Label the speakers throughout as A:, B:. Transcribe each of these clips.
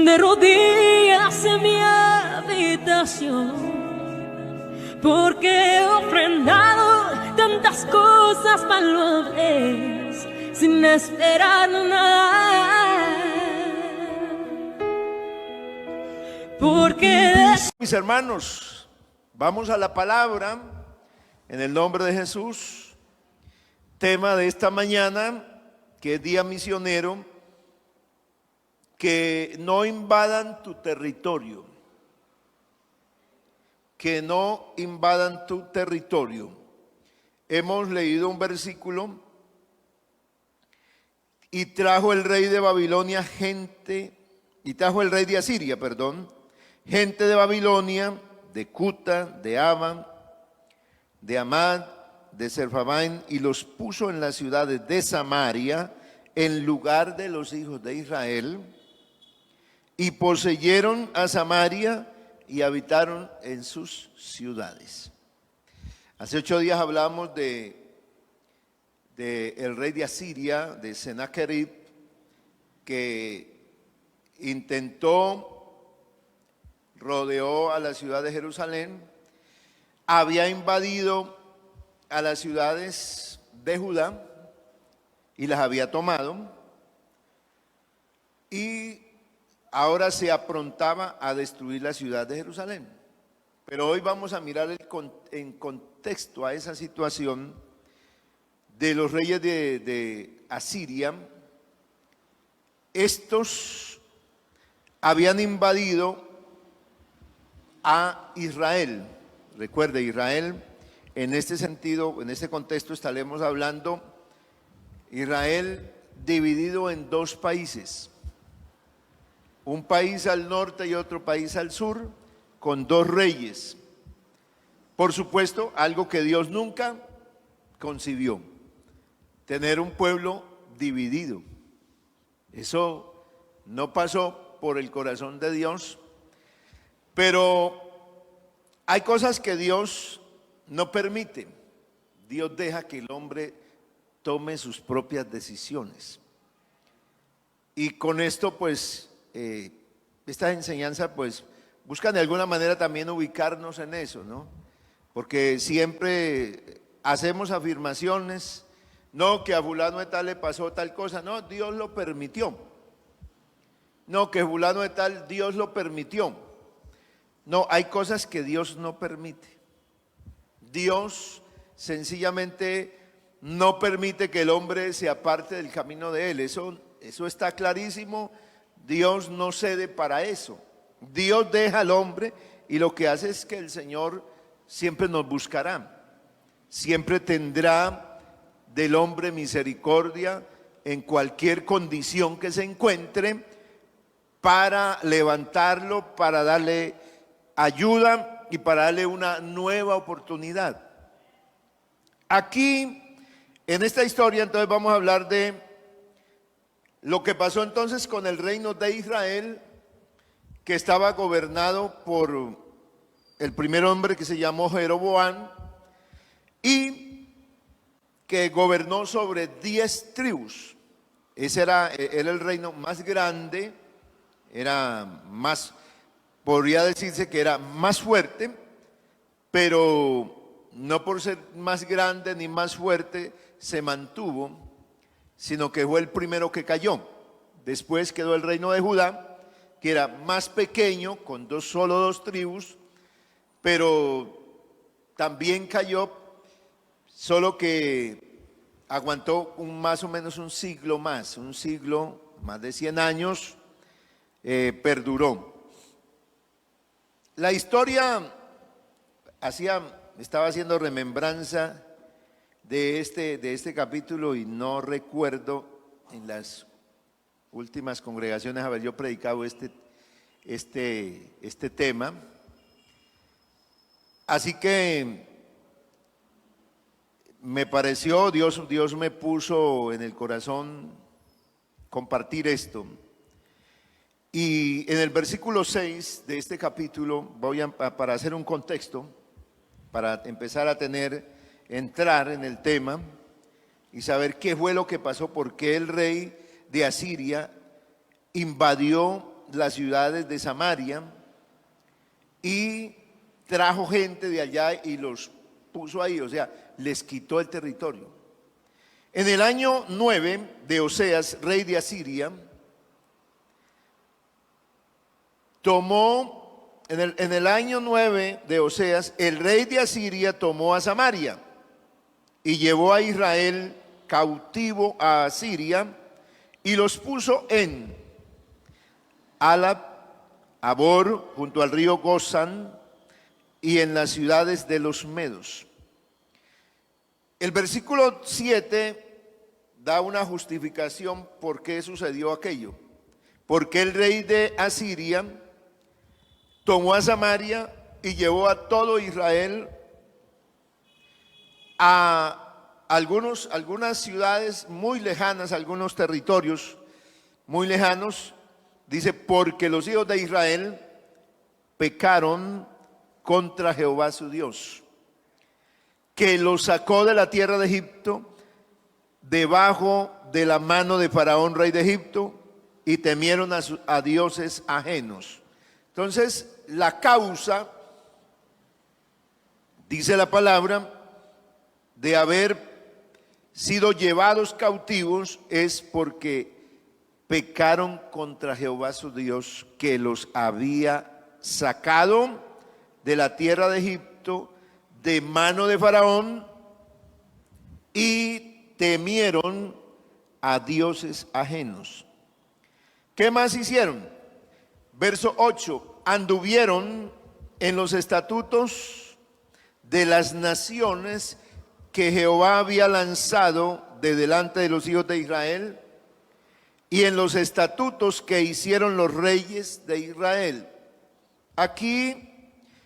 A: de rodillas en mi habitación, porque he ofrendado tantas cosas valuables sin esperar nada. Porque
B: mis hermanos, vamos a la palabra en el nombre de Jesús. Tema de esta mañana, que es día misionero, que no invadan tu territorio. Que no invadan tu territorio. Hemos leído un versículo: y trajo el rey de Babilonia trajo el rey de Asiria, gente de Babilonia, de Cuta, de Ava, de Amad, de Sepharvaim, y los puso en las ciudades de Samaria, en lugar de los hijos de Israel, y poseyeron a Samaria y habitaron en sus ciudades. Hace 8 días hablamos de el rey de Asiria, de Sennacherib, que rodeó a la ciudad de Jerusalén, había invadido a las ciudades de Judá y las había tomado, y ahora se aprontaba a destruir la ciudad de Jerusalén. Pero hoy vamos a mirar en contexto a esa situación de los reyes de Asiria. Estos habían invadido a Israel. Recuerde, Israel, en este sentido, en este contexto estaremos hablando Israel dividido en 2 países. Un país al norte y otro país al sur, con 2 reyes. Por supuesto, algo que Dios nunca concibió: tener un pueblo dividido. Eso no pasó por el corazón de Dios. Pero hay cosas que Dios no permite. Dios deja que el hombre tome sus propias decisiones. Y con esto, pues, esta enseñanza, pues, busca de alguna manera también ubicarnos en eso, ¿no? Porque siempre hacemos afirmaciones: no, que a fulano de tal le pasó tal cosa. No, Dios lo permitió. No, que fulano de tal, Dios lo permitió. No, hay cosas que Dios no permite. Dios sencillamente no permite que el hombre se aparte del camino de él. Eso está clarísimo. Dios no cede para eso. Dios deja al hombre, y lo que hace es que el Señor siempre nos buscará. Siempre tendrá del hombre misericordia en cualquier condición que se encuentre, para levantarlo, para darle ayuda y para darle una nueva oportunidad. Aquí, en esta historia, entonces vamos a hablar de lo que pasó entonces con el reino de Israel, que estaba gobernado por el primer hombre que se llamó Jeroboam, y que gobernó sobre 10 tribus. Ese era el reino más grande, podría decirse que era más fuerte, pero no por ser más grande ni más fuerte se mantuvo, sino que fue el primero que cayó. Después quedó el reino de Judá, que era más pequeño, con solo dos tribus, pero también cayó, solo que aguantó más o menos un siglo, más de 100 años, perduró. La historia estaba haciendo remembranza de este capítulo, y no recuerdo en las últimas congregaciones haber yo predicado este tema. Así que me pareció, Dios me puso en el corazón compartir esto. Y en el versículo 6 de este capítulo, para hacer un contexto, para empezar a entrar en el tema y saber qué fue lo que pasó, por qué el rey de Asiria invadió las ciudades de Samaria y trajo gente de allá y los puso ahí, o sea, les quitó el territorio. En el año 9 de Oseas, rey de Asiria, en el año 9 de Oseas, el rey de Asiria tomó a Samaria y llevó a Israel cautivo a Asiria y los puso en Alab, Abor, junto al río Gozán y en las ciudades de los medos. El versículo 7 da una justificación por qué sucedió aquello. Porque el rey de Asiria tomó a Samaria y llevó a todo Israel a algunas ciudades muy lejanas, algunos territorios muy lejanos. Dice, porque los hijos de Israel pecaron contra Jehová su Dios, que los sacó de la tierra de Egipto, debajo de la mano de Faraón, rey de Egipto, y temieron a dioses ajenos. Entonces, la causa, dice la palabra, de haber sido llevados cautivos es porque pecaron contra Jehová su Dios, que los había sacado de la tierra de Egipto, de mano de Faraón, y temieron a dioses ajenos. ¿Qué más hicieron? Verso 8, anduvieron en los estatutos de las naciones que Jehová había lanzado de delante de los hijos de Israel, y en los estatutos que hicieron los reyes de Israel. Aquí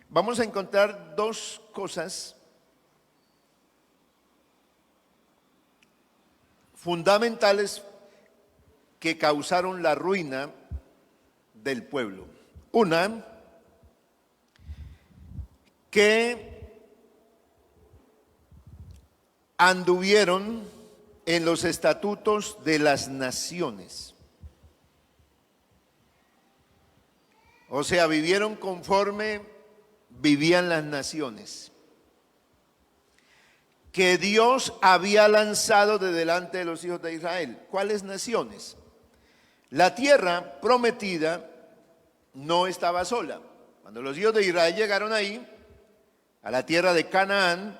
B: vamos a encontrar dos cosas fundamentales que causaron la ruina del pueblo. Una, que anduvieron en los estatutos de las naciones. O sea, vivieron conforme vivían las naciones que Dios había lanzado de delante de los hijos de Israel. ¿Cuáles naciones? La tierra prometida no estaba sola. Cuando los hijos de Israel llegaron ahí, a la tierra de Canaán,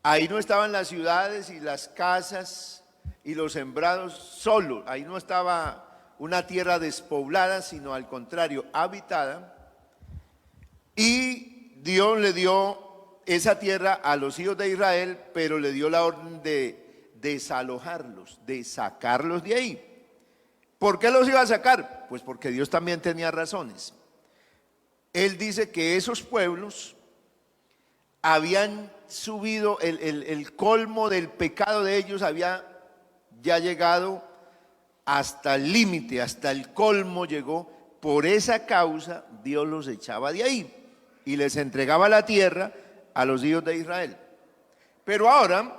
B: ahí no estaban las ciudades y las casas y los sembrados solos. Ahí no estaba una tierra despoblada, sino al contrario, habitada. Y Dios le dio esa tierra a los hijos de Israel, pero le dio la orden de desalojarlos, de sacarlos de ahí. ¿Por qué los iba a sacar? Pues porque Dios también tenía razones. Él dice que esos pueblos habían subido, el colmo del pecado de ellos había ya llegado hasta el límite, hasta el colmo llegó. Por esa causa Dios los echaba de ahí y les entregaba la tierra a los hijos de Israel. Pero ahora,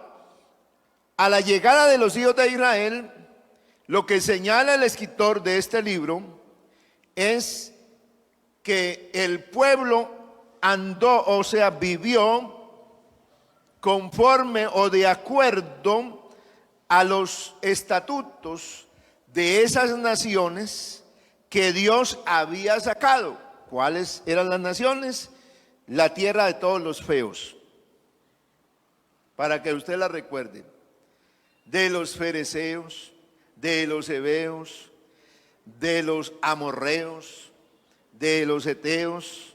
B: a la llegada de los hijos de Israel, lo que señala el escritor de este libro es que el pueblo andó, o sea, vivió conforme o de acuerdo a los estatutos de esas naciones que Dios había sacado. ¿Cuáles eran las naciones? La tierra de todos los feos, para que usted la recuerde, de los fereceos, de los heveos, de los amorreos, de los heteos,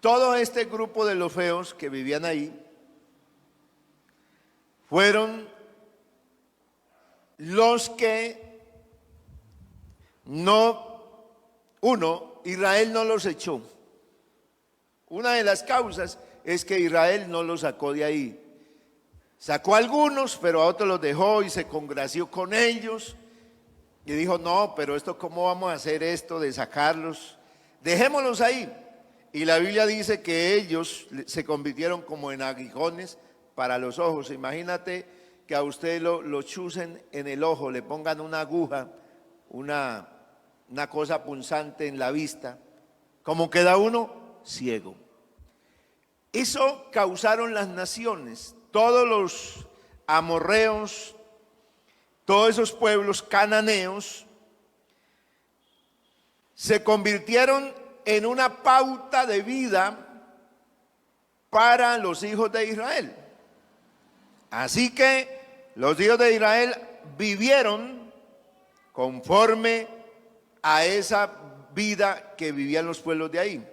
B: todo este grupo de los feos que vivían ahí, fueron los que Israel no los echó. Una de las causas es que Israel no los sacó de ahí. Sacó a algunos, pero a otros los dejó y se congració con ellos. Y dijo, no, pero esto, ¿cómo vamos a hacer esto de sacarlos? Dejémoslos ahí. Y la Biblia dice que ellos se convirtieron como en aguijones para los ojos. Imagínate que a usted lo chusen en el ojo, le pongan una aguja, una una cosa punzante en la vista, como queda uno ciego. Eso causaron las naciones, todos los amorreos, todos esos pueblos cananeos, se convirtieron en una pauta de vida para los hijos de Israel. Así que los hijos de Israel vivieron conforme a esa vida que vivían los pueblos de ahí.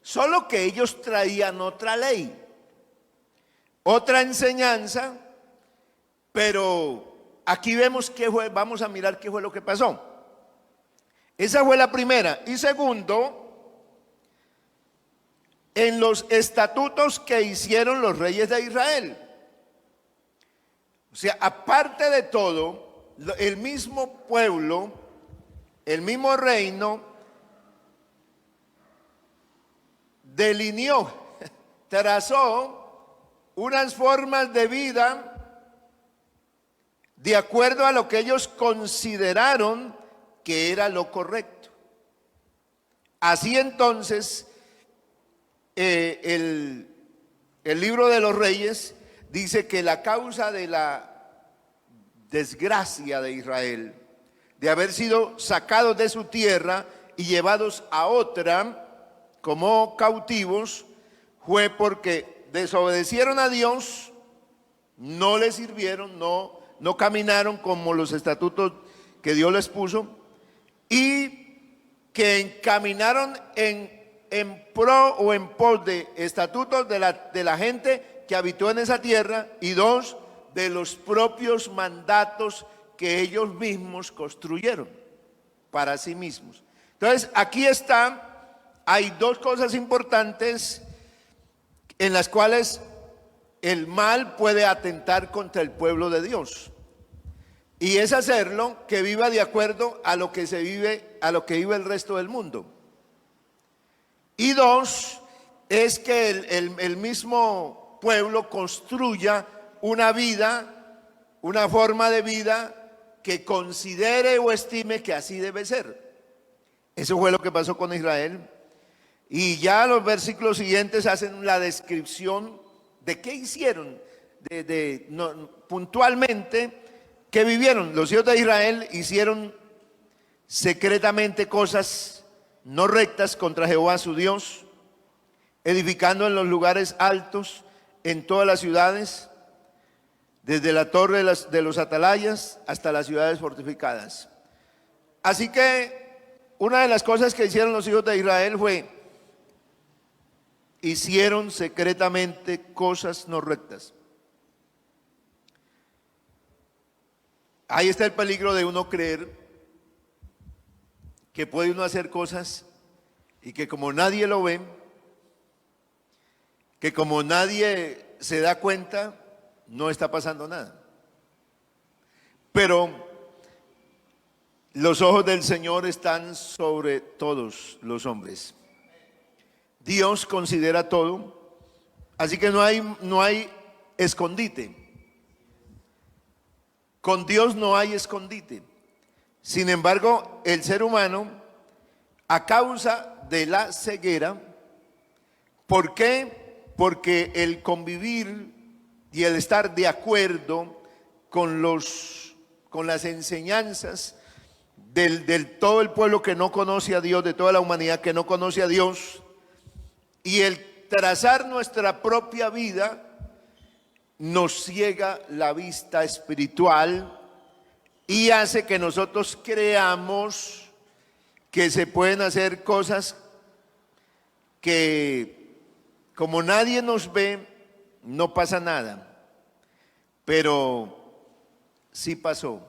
B: Solo que ellos traían otra ley, otra enseñanza, pero aquí vemos qué fue, vamos a mirar qué fue lo que pasó. Esa fue la primera. Y segundo, en los estatutos que hicieron los reyes de Israel. O sea, aparte de todo, el mismo pueblo, el mismo reino, delineó, trazó unas formas de vida de acuerdo a lo que ellos consideraron que era lo correcto. Así entonces, el libro de los Reyes dice que la causa de la desgracia de Israel, de haber sido sacados de su tierra y llevados a otra como cautivos, fue porque desobedecieron a Dios, no le sirvieron, no caminaron como los estatutos que Dios les puso, y que encaminaron en pro o en pos de estatutos de la gente que habitó en esa tierra, y dos, de los propios mandatos que ellos mismos construyeron para sí mismos. Entonces, aquí está. Hay dos cosas importantes en las cuales el mal puede atentar contra el pueblo de Dios. Y es hacerlo que viva de acuerdo a lo que se vive, a lo que vive el resto del mundo. Y dos, es que el mismo pueblo construya una vida, una forma de vida que considere o estime que así debe ser. Eso fue lo que pasó con Israel. Y ya los versículos siguientes hacen la descripción de qué hicieron, puntualmente, qué vivieron. Los hijos de Israel hicieron secretamente cosas no rectas contra Jehová su Dios, edificando en los lugares altos, en todas las ciudades, desde la torre de los atalayas hasta las ciudades fortificadas. Así que una de las cosas que hicieron los hijos de Israel fue: hicieron secretamente cosas no rectas. Ahí está el peligro de uno creer que puede uno hacer cosas y que como nadie lo ve, que como nadie se da cuenta, no está pasando nada. Pero los ojos del Señor están sobre todos los hombres. Dios considera todo, así que no hay escondite. Con Dios no hay escondite. Sin embargo, el ser humano, a causa de la ceguera, ¿por qué? Porque el convivir y el estar de acuerdo con las enseñanzas del todo el pueblo que no conoce a Dios, de toda la humanidad que no conoce a Dios, y el trazar nuestra propia vida nos ciega la vista espiritual y hace que nosotros creamos que se pueden hacer cosas que, como nadie nos ve, no pasa nada. Pero sí pasó,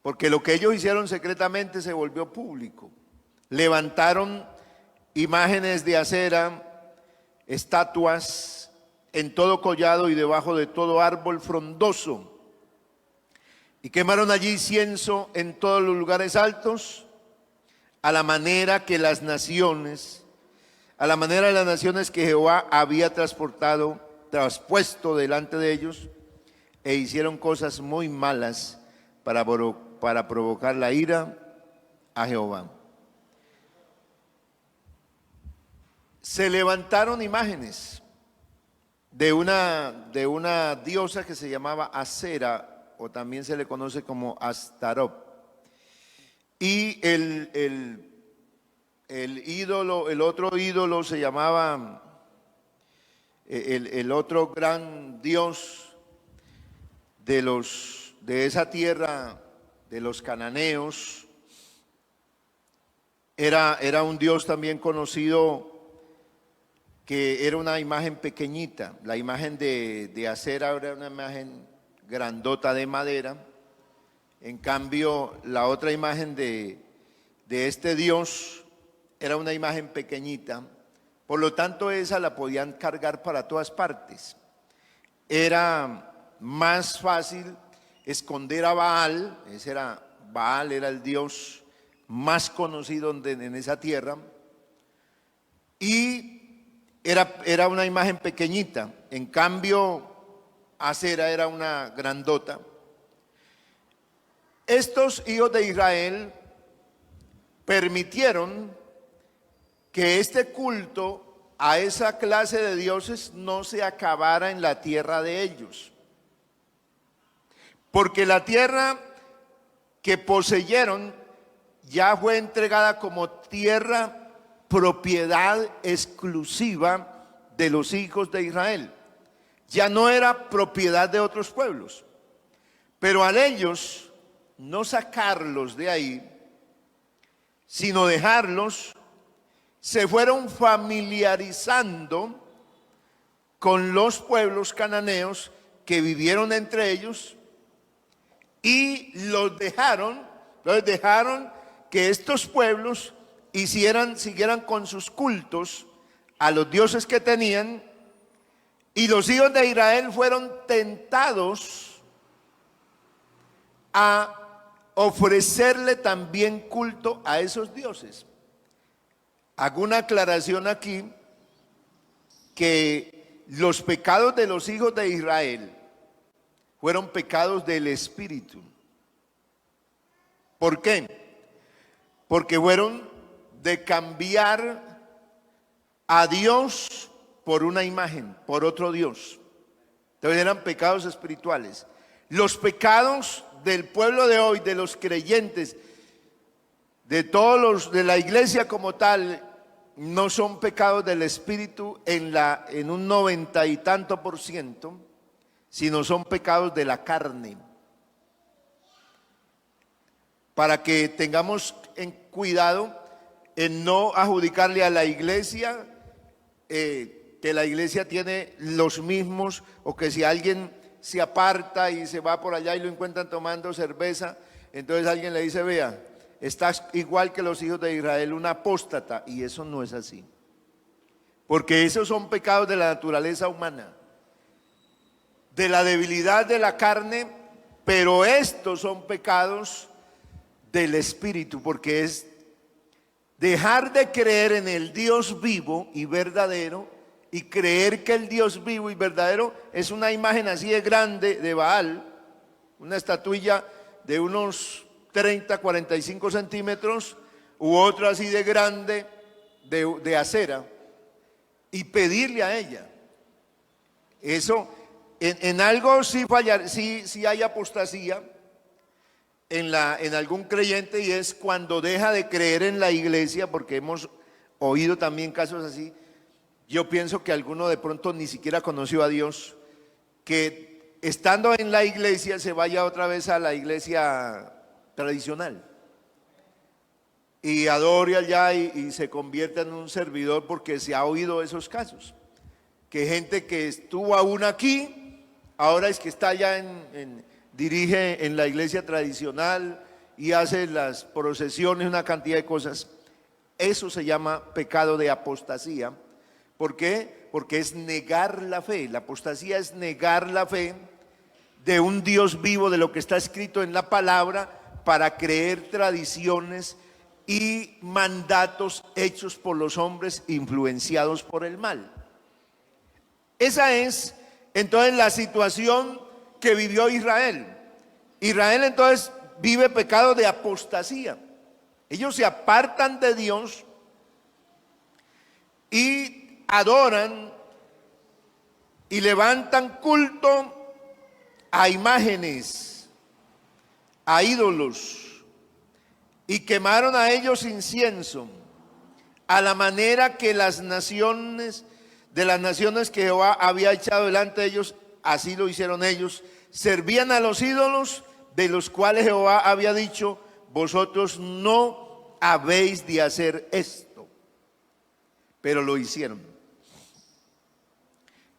B: porque lo que ellos hicieron secretamente se volvió público. Levantaron imágenes de acera, estatuas en todo collado y debajo de todo árbol frondoso, y quemaron allí incienso en todos los lugares altos, a la manera de las naciones que Jehová había traspuesto delante de ellos, e hicieron cosas muy malas para provocar la ira a Jehová. Se levantaron imágenes de una diosa que se llamaba Acera, o también se le conoce como Astarot. Y el otro ídolo se llamaba, el otro gran dios de esa tierra, de los cananeos, era un dios también conocido, que era una imagen pequeñita. La imagen de Acera era una imagen grandota de madera. En cambio, la otra imagen de este dios era una imagen pequeñita. Por lo tanto, esa la podían cargar para todas partes. Era más fácil esconder a Baal. Baal era el dios más conocido en esa tierra. Y era una imagen pequeñita. En cambio, Acera era una grandota. Estos hijos de Israel permitieron que este culto a esa clase de dioses no se acabara en la tierra de ellos. Porque la tierra que poseyeron ya fue entregada como tierra propiedad exclusiva de los hijos de Israel. Ya no era propiedad de otros pueblos. Pero al ellos no sacarlos de ahí, sino dejarlos, se fueron familiarizando con los pueblos cananeos que vivieron entre ellos y dejaron que estos pueblos siguieran con sus cultos a los dioses que tenían, y los hijos de Israel fueron tentados a ofrecerle también culto a esos dioses. Hago una aclaración aquí, que los pecados de los hijos de Israel fueron pecados del espíritu. ¿Por qué? Porque fueron de cambiar a Dios por una imagen, por otro Dios. Entonces eran pecados espirituales. Los pecados del pueblo de hoy, de los creyentes, de todos los de la iglesia como tal, no son pecados del espíritu en un 90 y tanto %, sino son pecados de la carne. Para que tengamos en cuidado en no adjudicarle a la iglesia que la iglesia tiene los mismos, o que si alguien se aparta y se va por allá y lo encuentran tomando cerveza, entonces alguien le dice: vea, estás igual que los hijos de Israel, un apóstata. Y eso no es así, porque esos son pecados de la naturaleza humana, de la debilidad de la carne, pero estos son pecados del espíritu, porque es dejar de creer en el Dios vivo y verdadero y creer que el Dios vivo y verdadero es una imagen así de grande de Baal, una estatuilla de unos 30, 45 centímetros, u otra así de grande de Acera, y pedirle a ella. Eso, en algo sí hay apostasía en algún creyente, y es cuando deja de creer en la iglesia, porque hemos oído también casos así. Yo pienso que alguno de pronto ni siquiera conoció a Dios, que estando en la iglesia se vaya otra vez a la iglesia tradicional y adore allá y se convierta en un servidor, porque se ha oído esos casos, que gente que estuvo aún aquí, ahora es que está allá dirige en la iglesia tradicional y hace las procesiones, una cantidad de cosas. Eso se llama pecado de apostasía. ¿Por qué? Porque es negar la fe. La apostasía es negar la fe de un Dios vivo, de lo que está escrito en la palabra, para creer tradiciones y mandatos hechos por los hombres influenciados por el mal. Esa es entonces la situación que vivió Israel. Israel entonces vive pecado de apostasía. Ellos se apartan de Dios y adoran y levantan culto a imágenes, a ídolos, y quemaron a ellos incienso, a la manera que las naciones que Jehová había echado delante de ellos, así lo hicieron ellos. Servían a los ídolos de los cuales Jehová había dicho: vosotros no habéis de hacer esto. Pero lo hicieron.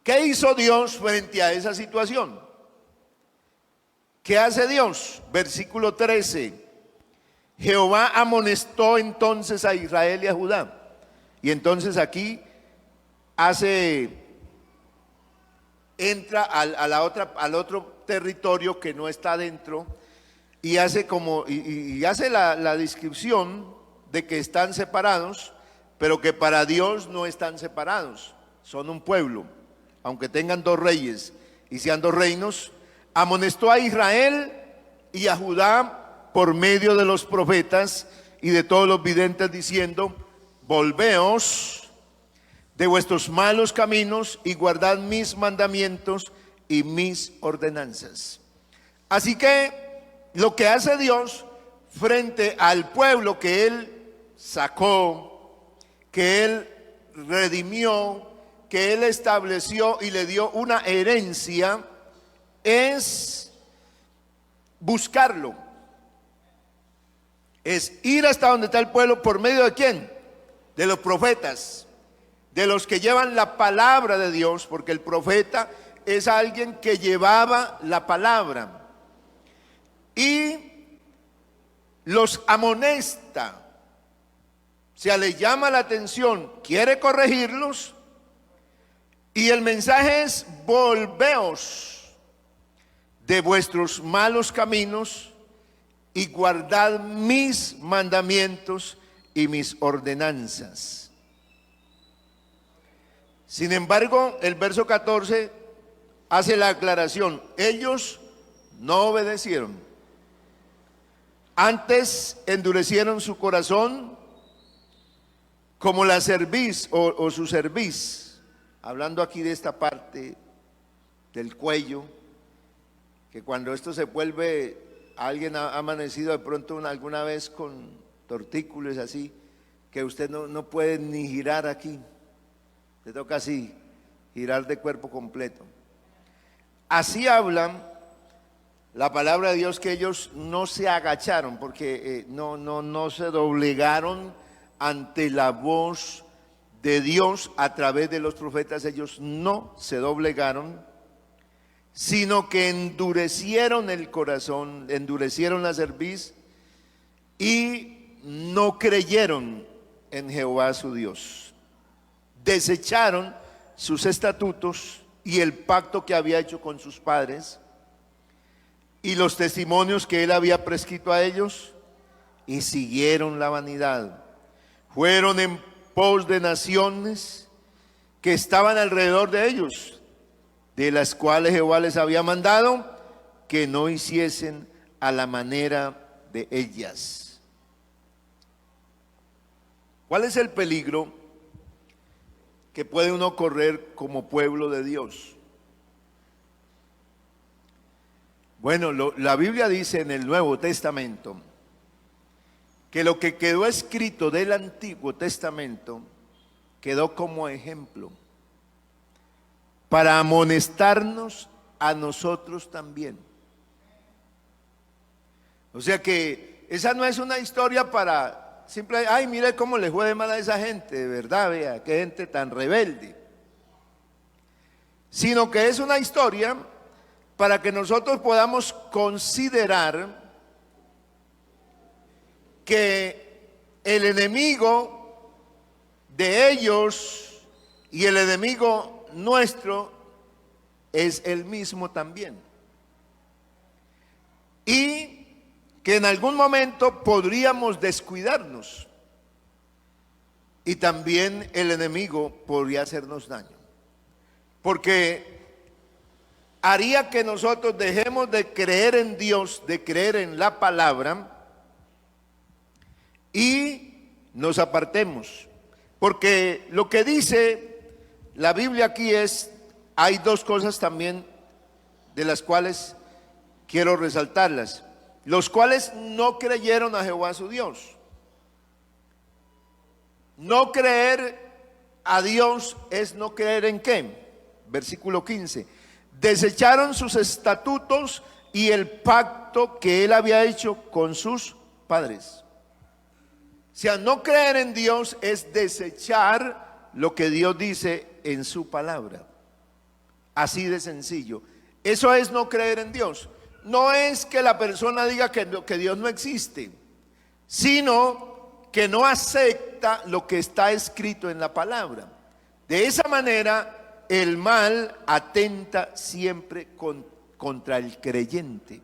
B: ¿Qué hizo Dios frente a esa situación? ¿Qué hace Dios? Versículo 13. Jehová amonestó entonces a Israel y a Judá. Y entonces aquí entra al otro territorio que no está dentro, y hace la descripción de que están separados, pero que para Dios no están separados, son un pueblo, aunque tengan dos reyes y sean dos reinos. Amonestó a Israel y a Judá por medio de los profetas y de todos los videntes, diciendo: volveos de vuestros malos caminos y guardad mis mandamientos y mis ordenanzas. Así que lo que hace Dios frente al pueblo que Él sacó, que Él redimió, que Él estableció y le dio una herencia, es buscarlo, es ir hasta donde está el pueblo. ¿Por medio de quién? De los profetas, de los que llevan la palabra de Dios, porque el profeta es alguien que llevaba la palabra y los amonesta, o sea, le llama la atención, quiere corregirlos, y el mensaje es: volveos de vuestros malos caminos y guardad mis mandamientos y mis ordenanzas. Sin embargo, el verso 14 hace la aclaración: ellos no obedecieron, antes endurecieron su corazón como la cerviz o su cerviz, hablando aquí de esta parte del cuello, que cuando esto se vuelve, alguien ha amanecido de pronto alguna vez con tortícolis así, que usted no puede ni girar aquí, le toca así, girar de cuerpo completo. Así habla la palabra de Dios, que ellos no se agacharon, porque no se doblegaron ante la voz de Dios a través de los profetas. Ellos no se doblegaron, sino que endurecieron el corazón, endurecieron la cerviz y no creyeron en Jehová su Dios. Desecharon sus estatutos y el pacto que había hecho con sus padres y los testimonios que él había prescrito a ellos, y siguieron la vanidad. Fueron en pos de naciones que estaban alrededor de ellos, de las cuales Jehová les había mandado que no hiciesen a la manera de ellas. ¿Cuál es el peligro que puede uno correr como pueblo de Dios? Bueno, la Biblia dice en el Nuevo Testamento que lo que quedó escrito del Antiguo Testamento quedó como ejemplo para amonestarnos a nosotros también. O sea que esa no es una historia para simple, ay, mire cómo le fue de mal a esa gente, de verdad, vea, qué gente tan rebelde. Sino que es una historia para que nosotros podamos considerar que el enemigo de ellos y el enemigo nuestro es el mismo también, y que en algún momento podríamos descuidarnos y también el enemigo podría hacernos daño, porque haría que nosotros dejemos de creer en Dios, de creer en la palabra, y nos apartemos. Porque lo que dice la Biblia aquí es, hay dos cosas también de las cuales quiero resaltarlas. Los cuales no creyeron a Jehová su Dios. No creer a Dios es no creer en qué. Versículo 15. Desecharon sus estatutos y el pacto que él había hecho con sus padres. O sea, no creer en Dios es desechar lo que Dios dice en su palabra. Así de sencillo. Eso es no creer en Dios. No es que la persona diga que Dios no existe, sino que no acepta lo que está escrito en la palabra. De esa manera, el mal atenta siempre contra el creyente,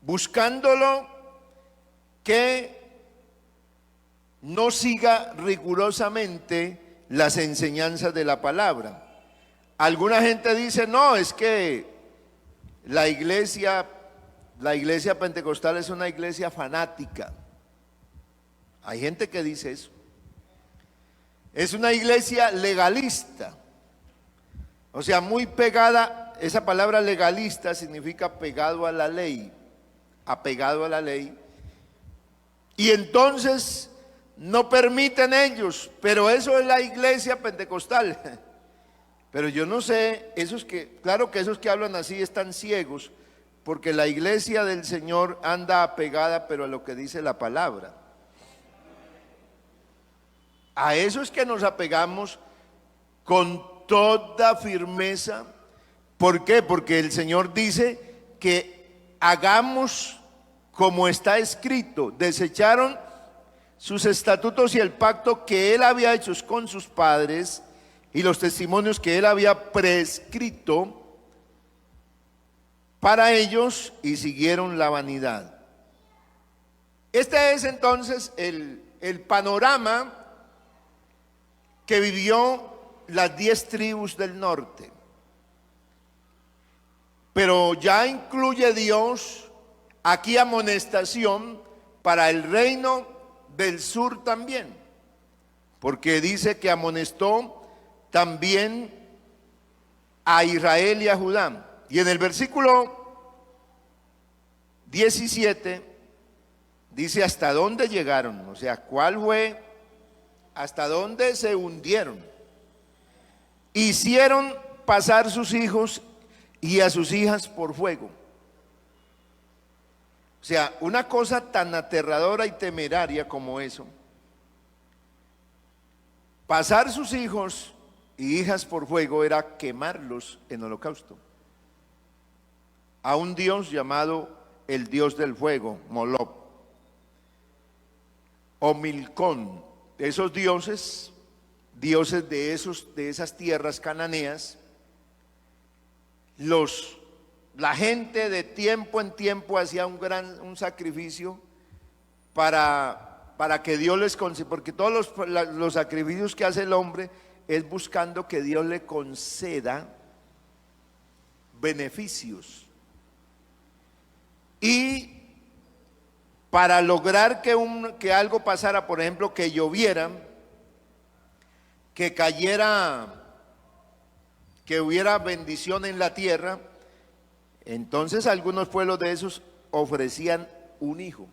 B: buscándolo que no siga rigurosamente las enseñanzas de la palabra. Alguna gente dice, no, es que la iglesia pentecostal es una iglesia fanática. Hay gente que dice eso. Es una iglesia legalista. O sea, muy pegada. Esa palabra legalista significa pegado a la ley, apegado a la ley. Y entonces no permiten ellos, pero eso es la iglesia pentecostal. Pero yo no sé, claro que esos que hablan así están ciegos, porque la iglesia del Señor anda apegada, pero a lo que dice la palabra. A eso es que nos apegamos con toda firmeza. ¿Por qué? Porque el Señor dice que hagamos como está escrito. Desecharon sus estatutos y el pacto que él había hecho con sus padres y los testimonios que él había prescrito para ellos, y siguieron la vanidad. Este es entonces el panorama que vivió las 10 tribus del norte. Pero ya incluye Dios aquí amonestación para el reino del sur también, porque dice que amonestó también a Israel y a Judá. Y en el versículo 17 dice hasta dónde llegaron, o sea, cuál fue, hasta dónde se hundieron. Hicieron pasar sus hijos y a sus hijas por fuego. O sea, una cosa tan aterradora y temeraria como eso. Pasar sus hijos y hijas por fuego era quemarlos en holocausto a un dios llamado el dios del fuego, Moloch o Milcón. Esos dioses de esas tierras cananeas, la gente de tiempo en tiempo hacía un sacrificio para que Dios les conceda, porque todos los sacrificios que hace el hombre es buscando que Dios le conceda beneficios. Y para lograr que algo pasara, por ejemplo, que lloviera, que cayera, que hubiera bendición en la tierra, entonces algunos pueblos de esos ofrecían un hijo,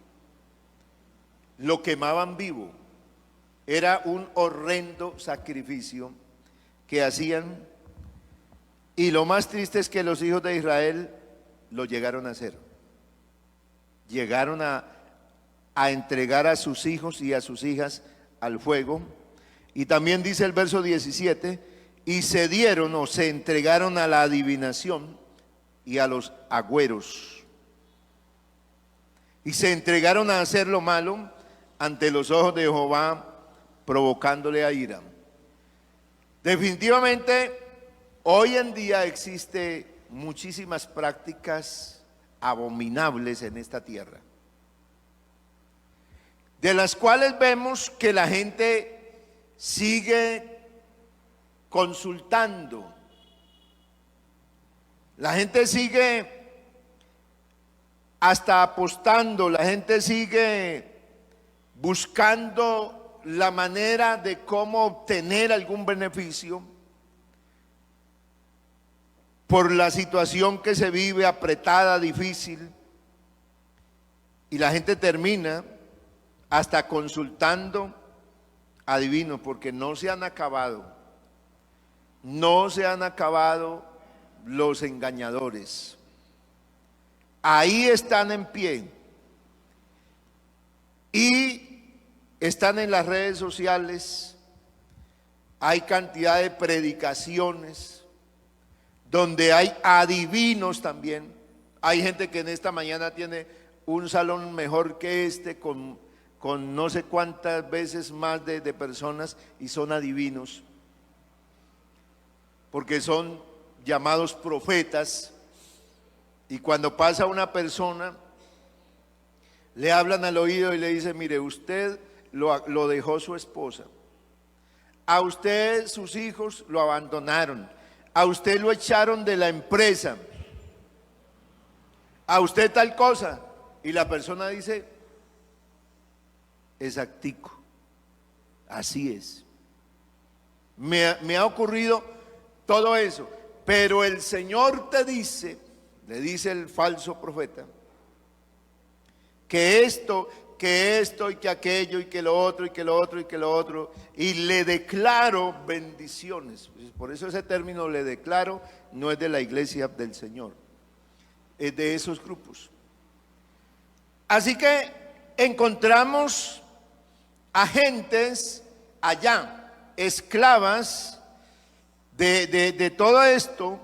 B: lo quemaban vivo. Era un horrendo sacrificio que hacían, y lo más triste es que los hijos de Israel lo llegaron a hacer. Llegaron a entregar a sus hijos y a sus hijas al fuego. Y también dice el verso 17, y se dieron o se entregaron a la adivinación y a los agüeros, y se entregaron a hacer lo malo ante los ojos de Jehová, provocándole a ira. Definitivamente, hoy en día existe muchísimas prácticas abominables en esta tierra, de las cuales vemos que la gente sigue consultando. La gente sigue hasta apostando. La gente sigue buscando la manera de cómo obtener algún beneficio por la situación que se vive apretada, difícil, y la gente termina hasta consultando a divinos, porque no se han acabado los engañadores. Ahí están en pie y están en las redes sociales. Hay cantidad de predicaciones donde hay adivinos también. Hay gente que en esta mañana tiene un salón mejor que este, con no sé cuántas veces más de personas, y son adivinos, porque son llamados profetas. Y cuando pasa una persona, le hablan al oído y le dicen: mire, usted lo dejó su esposa, a usted sus hijos lo abandonaron, a usted lo echaron de la empresa, a usted tal cosa. Y la persona dice: exactico, así es, me ha ocurrido todo eso. Pero el Señor te dice, le dice el falso profeta, que esto, y que aquello, y que lo otro, y que lo otro, y que lo otro, y le declaro bendiciones. Por eso ese término, le declaro, no es de la iglesia del Señor, es de esos grupos. Así que encontramos agentes allá, esclavas de todo esto,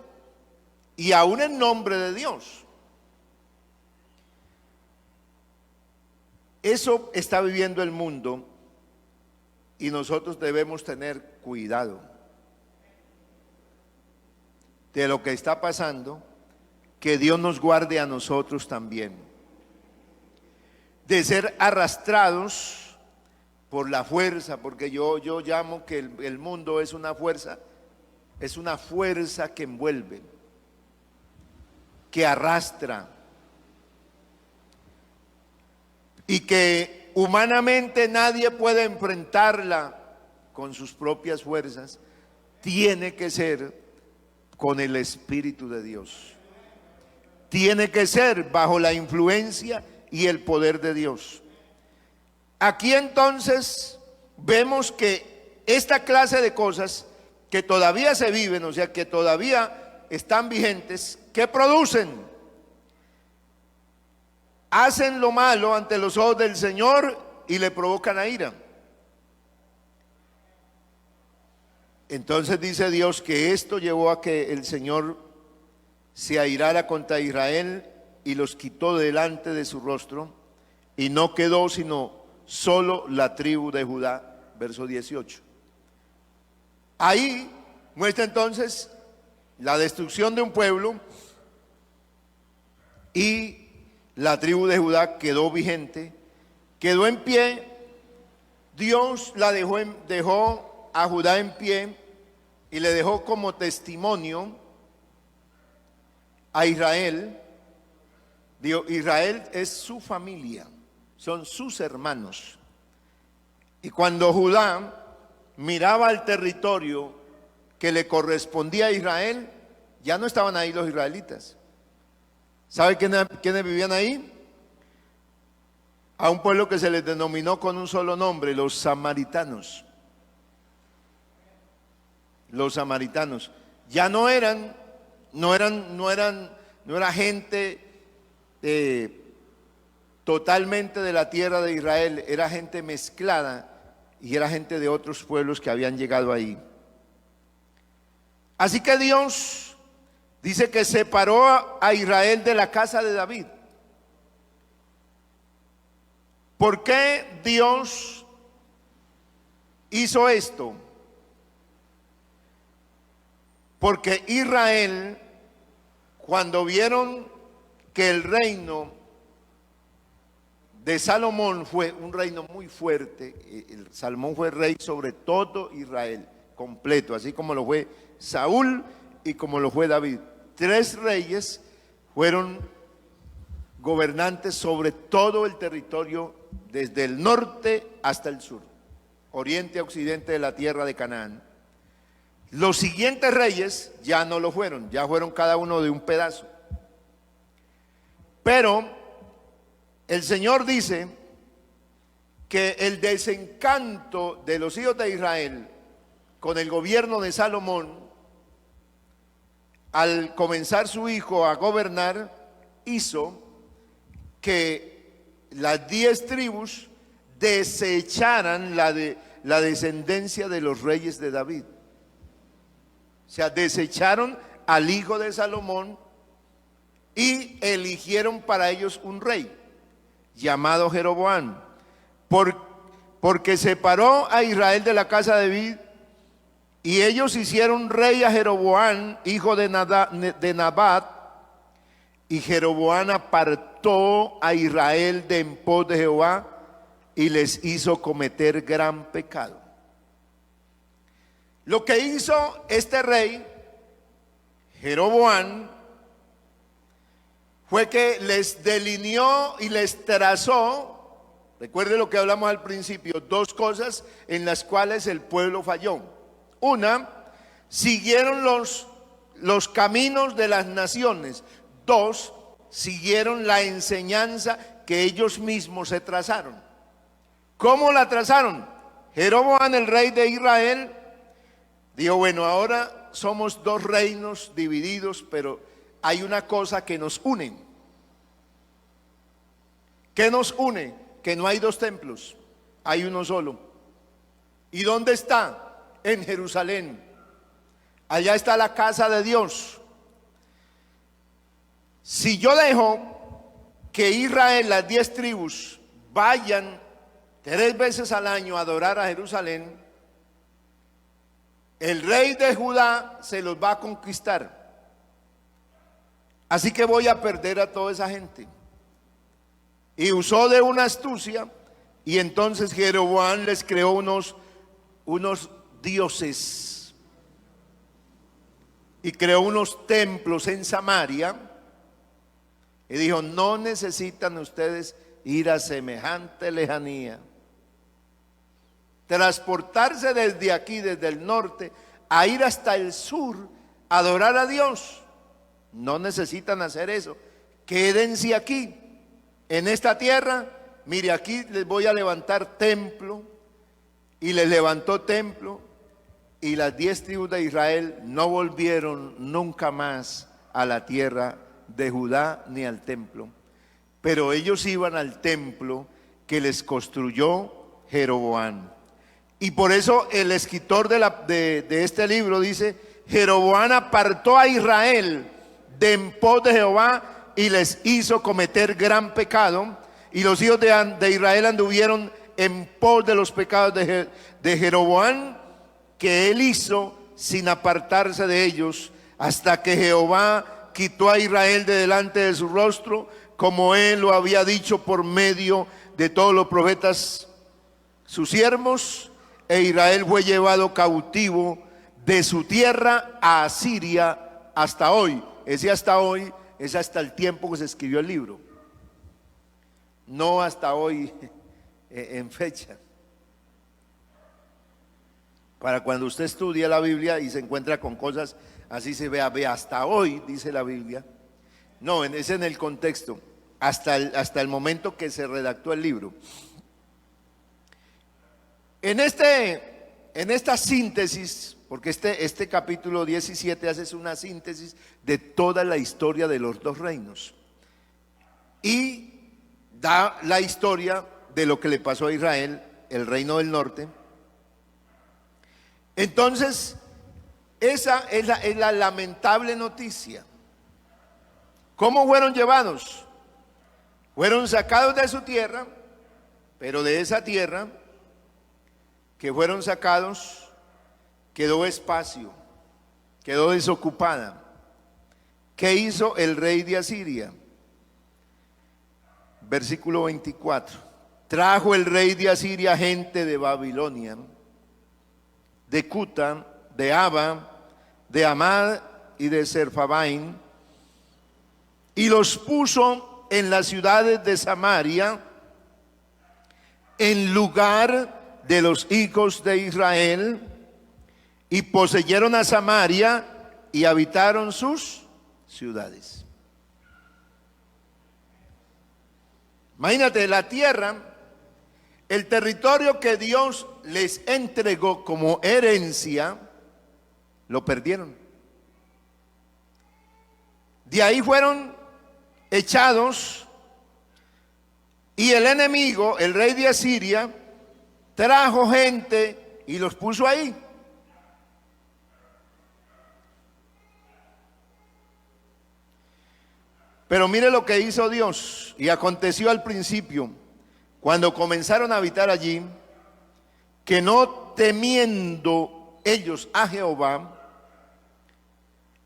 B: y aún en nombre de Dios. Eso está viviendo el mundo, y nosotros debemos tener cuidado de lo que está pasando. Que Dios nos guarde a nosotros también de ser arrastrados por la fuerza, porque yo llamo que el mundo es una fuerza que envuelve, que arrastra, y que humanamente nadie puede enfrentarla con sus propias fuerzas. Tiene que ser con el Espíritu de Dios, tiene que ser bajo la influencia y el poder de Dios. Aquí entonces vemos que esta clase de cosas que todavía se viven, o sea, que todavía están vigentes, ¿qué producen? Hacen lo malo ante los ojos del Señor y le provocan a ira. Entonces dice Dios que esto llevó a que el Señor se airara contra Israel y los quitó delante de su rostro, y no quedó sino solo la tribu de Judá. Verso 18. Ahí muestra entonces la destrucción de un pueblo, y la tribu de Judá quedó vigente, quedó en pie. Dios la dejó a Judá en pie, y le dejó como testimonio a Israel. Digo, Israel es su familia, son sus hermanos. Y cuando Judá miraba al territorio que le correspondía a Israel, ya no estaban ahí los israelitas. ¿Sabe quiénes vivían ahí? A un pueblo que se les denominó con un solo nombre: los samaritanos. Los samaritanos ya no era gente totalmente de la tierra de Israel, era gente mezclada, y era gente de otros pueblos que habían llegado ahí. Así que Dios dice que separó a Israel de la casa de David. ¿Por qué Dios hizo esto? Porque Israel, cuando vieron que el reino de Salomón fue un reino muy fuerte, Salomón fue rey sobre todo Israel completo, así como lo fue Saúl y como lo fue David. 3 reyes fueron gobernantes sobre todo el territorio, desde el norte hasta el sur, oriente a occidente de la tierra de Canaán. Los siguientes reyes ya no lo fueron, ya fueron cada uno de un pedazo. Pero el Señor dice que el desencanto de los hijos de Israel con el gobierno de Salomón, al comenzar su hijo a gobernar, hizo que las 10 tribus desecharan la descendencia de los reyes de David. O sea, desecharon al hijo de Salomón y eligieron para ellos un rey llamado Jeroboam, porque separó a Israel de la casa de David, y ellos hicieron rey a Jeroboam, hijo de Nabat, y Jeroboam apartó a Israel de en pos de Jehová y les hizo cometer gran pecado. Lo que hizo este rey, Jeroboam, fue que les delineó y les trazó, recuerde lo que hablamos al principio, 2 cosas en las cuales el pueblo falló. Una, siguieron los caminos de las naciones. 2, siguieron la enseñanza que ellos mismos se trazaron. ¿Cómo la trazaron? Jeroboam, el rey de Israel, dijo, bueno, ahora somos 2 reinos divididos, pero hay una cosa que nos une. ¿Qué nos une? Que no hay 2 templos, hay uno solo. ¿Y dónde está? En Jerusalén. Allá está la casa de Dios. Si yo dejo que Israel, las 10 tribus, vayan 3 veces al año a adorar a Jerusalén, el rey de Judá se los va a conquistar. Así que voy a perder a toda esa gente. Y usó de una astucia, y entonces Jeroboam les creó unos dioses, y creó unos templos en Samaria, y dijo, no necesitan ustedes ir a semejante lejanía, transportarse desde aquí, desde el norte, a ir hasta el sur, a adorar a Dios. No necesitan hacer eso, quédense aquí, en esta tierra. Mire, aquí les voy a levantar templo. Y les levantó templo, y las 10 tribus de Israel no volvieron nunca más a la tierra de Judá ni al templo. Pero ellos iban al templo que les construyó Jeroboam. Y por eso el escritor de este libro dice, Jeroboam apartó a Israel de en pos de Jehová y les hizo cometer gran pecado. Y los hijos de Israel anduvieron en pos de los pecados de Jeroboam, que él hizo sin apartarse de ellos, hasta que Jehová quitó a Israel de delante de su rostro, como él lo había dicho por medio de todos los profetas sus siervos, e Israel fue llevado cautivo de su tierra a Asiria hasta hoy. Ese hasta hoy es hasta el tiempo que se escribió el libro, no hasta hoy en fecha. Para cuando usted estudia la Biblia y se encuentra con cosas así, se vea hasta hoy, dice la Biblia. No, es en el contexto, hasta el momento que se redactó el libro. En esta síntesis, porque este capítulo 17 hace una síntesis de toda la historia de los 2 reinos y da la historia de lo que le pasó a Israel, el reino del norte. Entonces, esa es la lamentable noticia. ¿Cómo fueron llevados? Fueron sacados de su tierra, pero de esa tierra que fueron sacados quedó espacio, quedó desocupada. ¿Qué hizo el rey de Asiria? Versículo 24. Trajo el rey de Asiria gente de Babilonia, de Cuta, de Aba, de Amad y de Serfabaim, y los puso en las ciudades de Samaria en lugar de los hijos de Israel, y poseyeron a Samaria y habitaron sus ciudades. Imagínate, la tierra, el territorio que Dios les entregó como herencia, lo perdieron. De ahí fueron echados, y el enemigo, el rey de Asiria, trajo gente y los puso ahí. Pero mire lo que hizo Dios. Y aconteció al principio, cuando comenzaron a habitar allí, que no temiendo ellos a Jehová,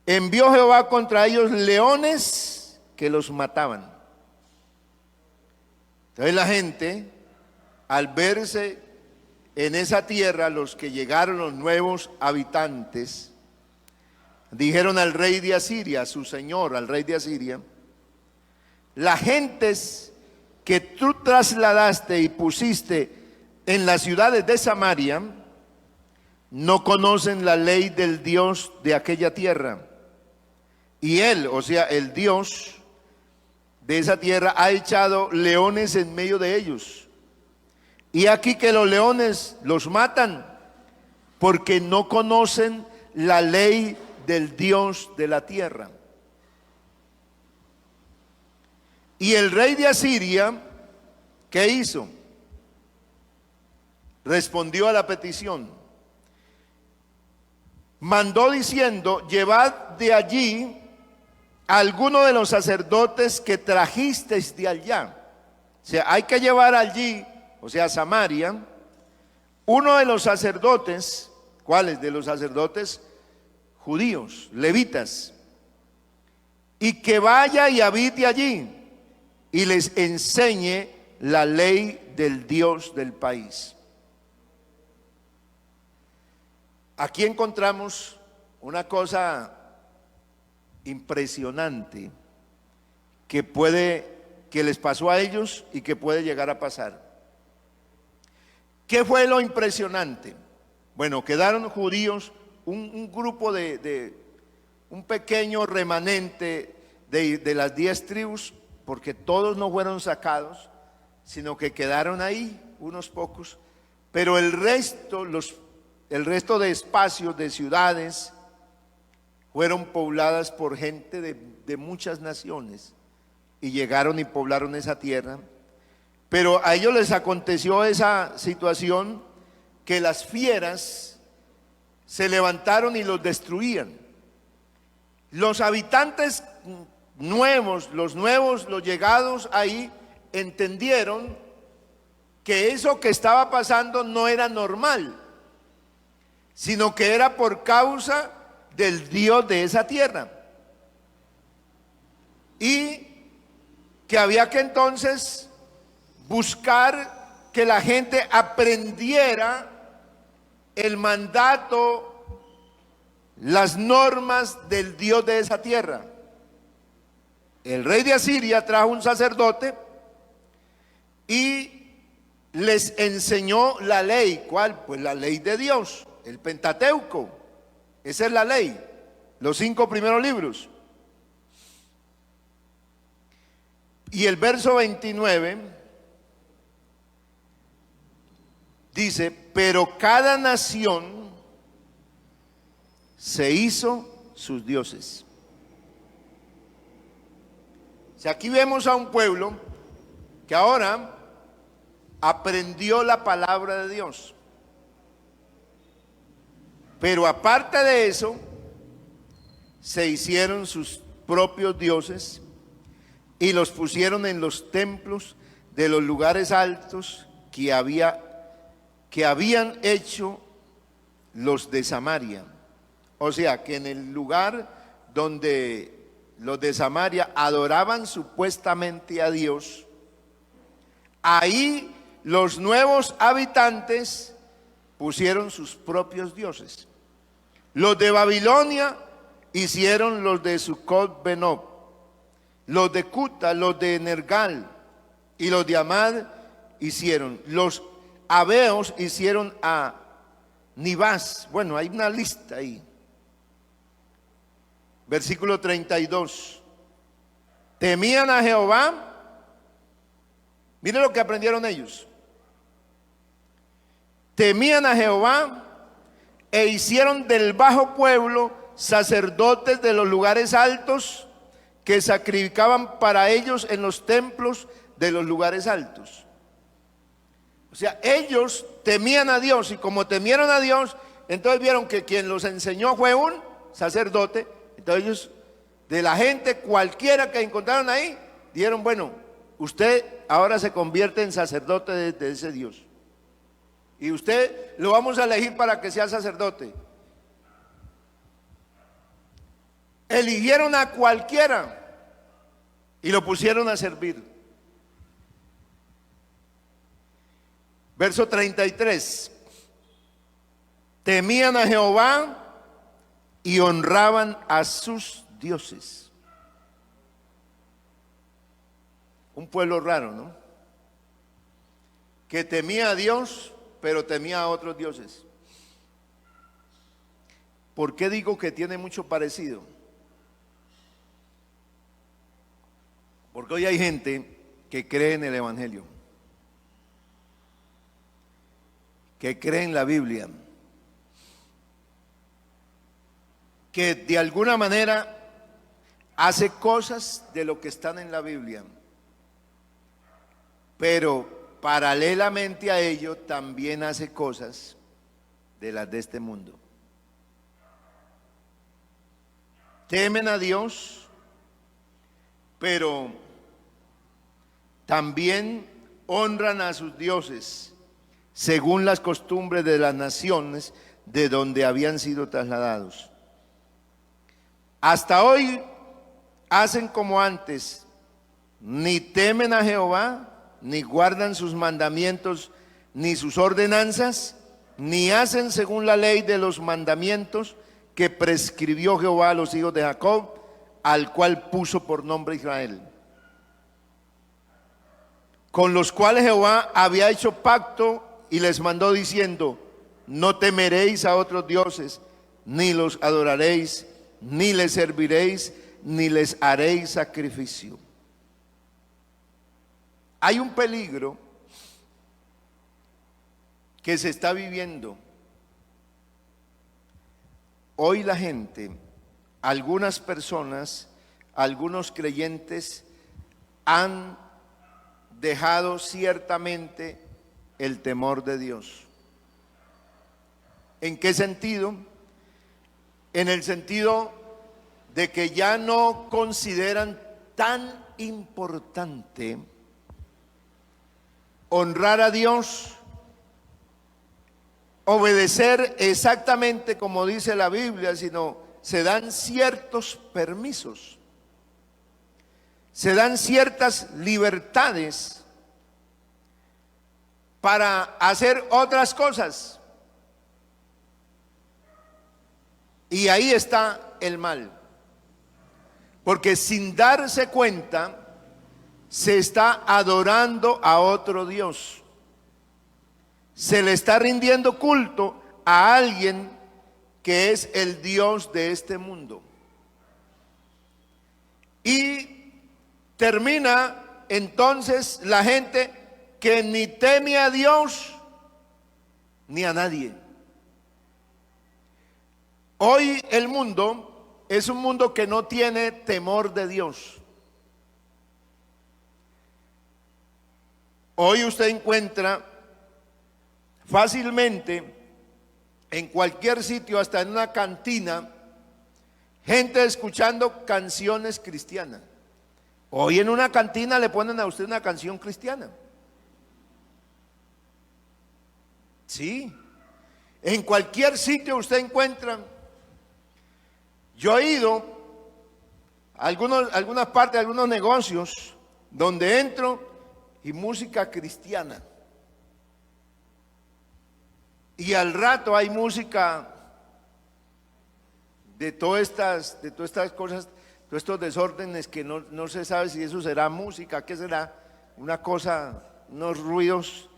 B: envió Jehová contra ellos leones que los mataban. Entonces la gente, al verse en esa tierra, los que llegaron, los nuevos habitantes, dijeron al rey de Asiria, a su señor, al rey de Asiria: las gentes que tú trasladaste y pusiste en las ciudades de Samaria no conocen la ley del Dios de aquella tierra. Y él, o sea, el Dios de esa tierra, ha echado leones en medio de ellos. Y aquí que los leones los matan porque no conocen la ley del Dios de la tierra. Y el rey de Asiria, ¿qué hizo? Respondió a la petición. Mandó diciendo: llevad de allí a alguno de los sacerdotes que trajisteis de allá. O sea, hay que llevar allí, o sea, a Samaria, uno de los sacerdotes. ¿Cuáles? De los sacerdotes judíos, levitas, y que vaya y habite allí y les enseñe la ley del Dios del país. Aquí encontramos una cosa impresionante que les pasó a ellos y que puede llegar a pasar. ¿Qué fue lo impresionante? Bueno, quedaron judíos, un grupo un pequeño remanente de las 10 tribus, porque todos no fueron sacados, sino que quedaron ahí unos pocos, pero el resto de espacios, de ciudades, fueron pobladas por gente de muchas naciones, y llegaron y poblaron esa tierra. Pero a ellos les aconteció esa situación, que las fieras se levantaron y los destruían. Los habitantes nuevos, los llegados ahí, entendieron que eso que estaba pasando no era normal, sino que era por causa del Dios de esa tierra, y que había que entonces buscar que la gente aprendiera el mandato, las normas del Dios de esa tierra. El rey de Asiria trajo un sacerdote y les enseñó la ley. ¿Cuál? Pues la ley de Dios, el Pentateuco. Esa es la ley, los 5 primeros libros. Y el verso 29 dice: pero cada nación se hizo sus dioses. Si aquí vemos a un pueblo que ahora aprendió la palabra de Dios, pero aparte de eso, se hicieron sus propios dioses y los pusieron en los templos de los lugares altos que habían hecho los de Samaria. O sea, que en el lugar donde los de Samaria adoraban supuestamente a Dios, ahí los nuevos habitantes pusieron sus propios dioses. Los de Babilonia hicieron los de Sucot Benob, los de Cuta, los de Nergal y los de Amad hicieron. Los Abeos hicieron a Nibás. Bueno, hay una lista ahí. Versículo 32. Temían a Jehová. Miren lo que aprendieron ellos. Temían a Jehová e hicieron del bajo pueblo sacerdotes de los lugares altos que sacrificaban para ellos en los templos de los lugares altos. O sea, ellos temían a Dios, y como temieron a Dios, entonces vieron que quien los enseñó fue un sacerdote. Entonces ellos, de la gente cualquiera que encontraron ahí, dijeron: bueno, usted ahora se convierte en sacerdote de ese Dios, y usted lo vamos a elegir para que sea sacerdote. Eligieron a cualquiera y lo pusieron a servir. Verso 33. Temían a Jehová y honraban a sus dioses. Un pueblo raro, ¿no? Que temía a Dios, pero temía a otros dioses. ¿Por qué digo que tiene mucho parecido? Porque hoy hay gente que cree en el Evangelio, que cree en la Biblia, que de alguna manera hace cosas de lo que están en la Biblia, pero paralelamente a ello también hace cosas de las de este mundo. Temen a Dios, pero también honran a sus dioses según las costumbres de las naciones de donde habían sido trasladados. Hasta hoy hacen como antes, ni temen a Jehová, ni guardan sus mandamientos, ni sus ordenanzas, ni hacen según la ley de los mandamientos que prescribió Jehová a los hijos de Jacob, al cual puso por nombre Israel, con los cuales Jehová había hecho pacto y les mandó diciendo: no temeréis a otros dioses, ni los adoraréis, ni les serviréis, ni les haréis sacrificio. Hay un peligro que se está viviendo. Hoy la gente, algunas personas, algunos creyentes han dejado ciertamente el temor de Dios. ¿En qué sentido? En el sentido de que ya no consideran tan importante honrar a Dios, obedecer exactamente como dice la Biblia, sino se dan ciertos permisos, se dan ciertas libertades para hacer otras cosas. Y ahí está el mal, porque sin darse cuenta se está adorando a otro Dios, se le está rindiendo culto a alguien que es el Dios de este mundo. Y termina entonces la gente que ni teme a Dios ni a nadie. Hoy el mundo es un mundo que no tiene temor de Dios. Hoy usted encuentra fácilmente en cualquier sitio, hasta en una cantina, gente escuchando canciones cristianas. Hoy en una cantina le ponen a usted una canción cristiana. Sí, en cualquier sitio usted encuentra. Yo he ido a algunas partes, a algunos negocios donde entro y música cristiana, y al rato hay música de todas estas cosas todos estos desórdenes que no se sabe si eso será música, qué será, una cosa, unos ruidos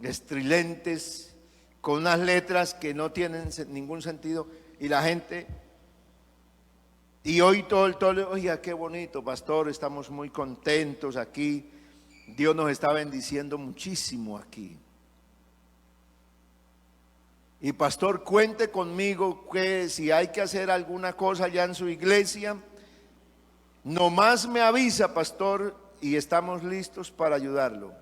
B: estridentes, con unas letras que no tienen ningún sentido, y la gente, y hoy todo, oiga, qué bonito, pastor, estamos muy contentos aquí, Dios nos está bendiciendo muchísimo aquí. Y pastor, cuente conmigo que si hay que hacer alguna cosa allá en su iglesia, nomás me avisa, pastor, y estamos listos para ayudarlo.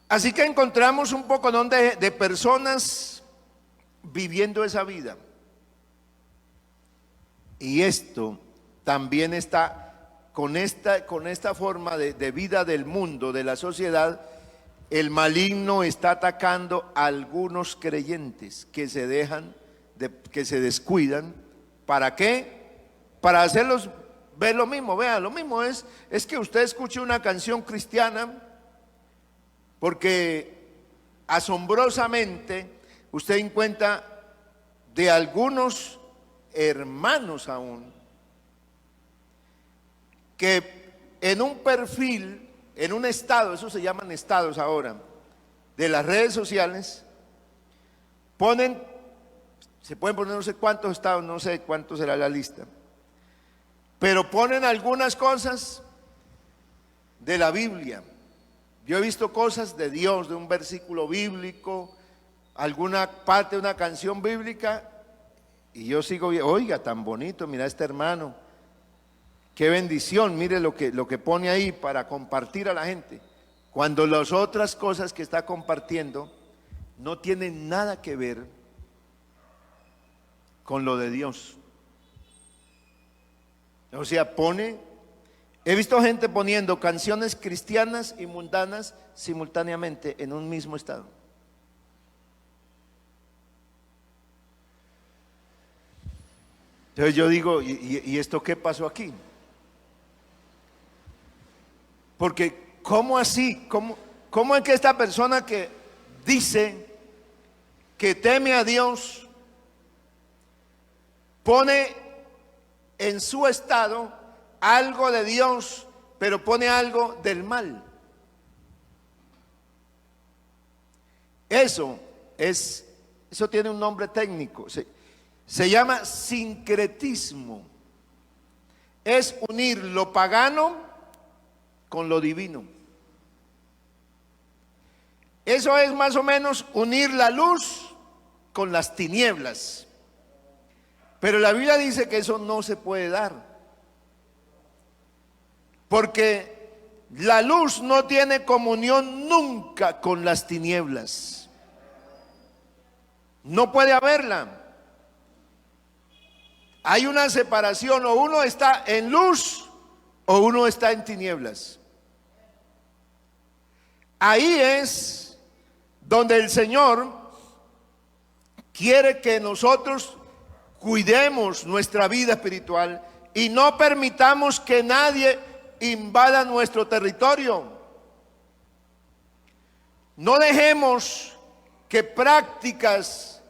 B: Así que encontramos un poco de personas viviendo esa vida. Y esto también está con esta forma de vida del mundo, de la sociedad. El maligno está atacando a algunos creyentes que se que se descuidan. ¿Para qué? Para hacerlos ver lo mismo. Vean, lo mismo es que usted escuche una canción cristiana, porque asombrosamente usted encuentra de algunos hermanos aún que en un perfil, en un estado, eso se llaman estados ahora, de las redes sociales, se pueden poner no sé cuántos estados, no sé cuánto será la lista, pero ponen algunas cosas de la Biblia. Yo he visto cosas de Dios, de un versículo bíblico, alguna parte de una canción bíblica, y yo sigo viendo, oiga, tan bonito, mira este hermano, qué bendición, mire lo que pone ahí para compartir a la gente, cuando las otras cosas que está compartiendo no tienen nada que ver con lo de Dios. O sea, he visto gente poniendo canciones cristianas y mundanas simultáneamente en un mismo estado. Entonces yo digo, ¿y esto qué pasó aquí? Porque ¿cómo así? ¿Cómo es que esta persona que dice que teme a Dios pone en su estado algo de Dios, pero pone algo del mal? Eso tiene un nombre técnico, se llama sincretismo. Es unir lo pagano con lo divino. Eso es más o menos unir la luz con las tinieblas. Pero la Biblia dice que eso no se puede dar, porque la luz no tiene comunión nunca con las tinieblas. No puede haberla. Hay una separación, o uno está en luz o uno está en tinieblas. Ahí es donde el Señor quiere que nosotros cuidemos nuestra vida espiritual y no permitamos que nadie invada nuestro territorio. No dejemos que prácticas,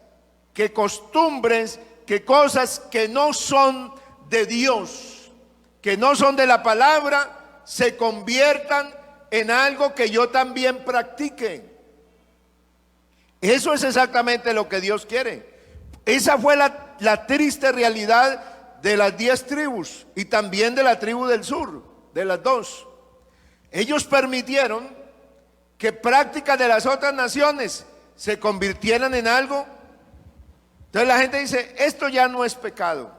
B: que costumbres, que cosas que no son de Dios, que no son de la palabra, se conviertan en algo que yo también practique. Eso es exactamente lo que Dios quiere. Esa fue la triste realidad de las 10 tribus y también de la tribu del sur, de las 2. Ellos permitieron que prácticas de las otras naciones se convirtieran en algo. Entonces la gente dice, esto ya no es pecado.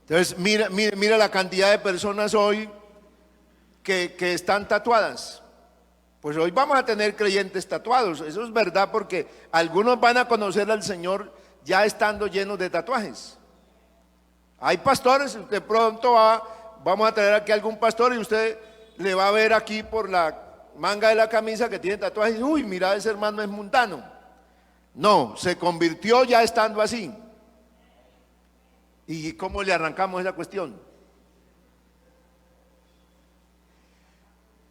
B: Entonces mira la cantidad de personas hoy que están tatuadas. Pues hoy vamos a tener creyentes tatuados. Eso es verdad, porque algunos van a conocer al Señor ya estando llenos de tatuajes. Hay pastores, de pronto vamos a traer aquí a algún pastor y usted le va a ver aquí por la manga de la camisa que tiene tatuajes. Uy, mira, ese hermano es mundano. No, se convirtió ya estando así. ¿Y cómo le arrancamos esa cuestión?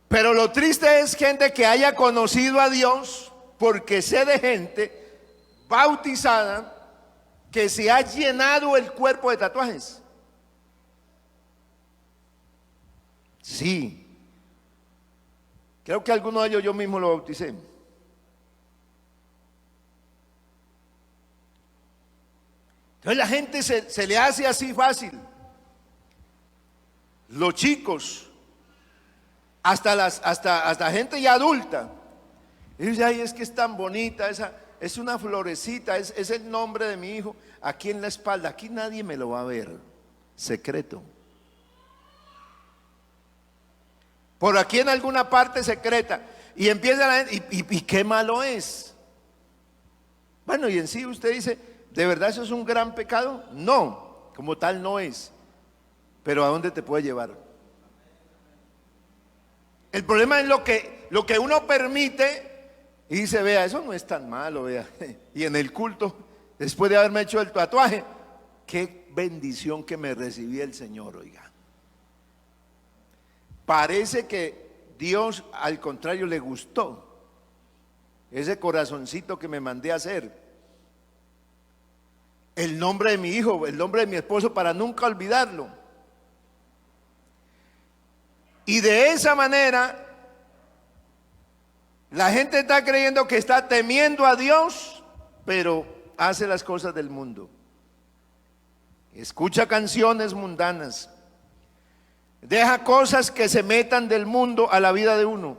B: Pero lo triste es gente que haya conocido a Dios, porque sé de gente bautizada que se ha llenado el cuerpo de tatuajes? Sí. Creo que alguno de ellos yo mismo lo bauticé. Entonces la gente se le hace así fácil. Los chicos, hasta gente ya adulta. Y dice, ay, es que es tan bonita, esa es una florecita, es el nombre de mi hijo, aquí en la espalda. Aquí nadie me lo va a ver, secreto. Por aquí en alguna parte secreta. Y empieza la gente, y qué malo es. Bueno, y en sí usted dice, ¿de verdad eso es un gran pecado? No, como tal no es. Pero ¿a dónde te puede llevar? El problema es lo que uno permite y dice, vea, eso no es tan malo, vea. Y en el culto, después de haberme hecho el tatuaje, qué bendición que me recibí el Señor, oiga. Parece que Dios al contrario le gustó ese corazoncito que me mandé a hacer. El nombre de mi hijo, el nombre de mi esposo, para nunca olvidarlo. Y de esa manera la gente está creyendo que está temiendo a Dios, pero hace las cosas del mundo. Escucha canciones mundanas. Deja cosas que se metan del mundo a la vida de uno.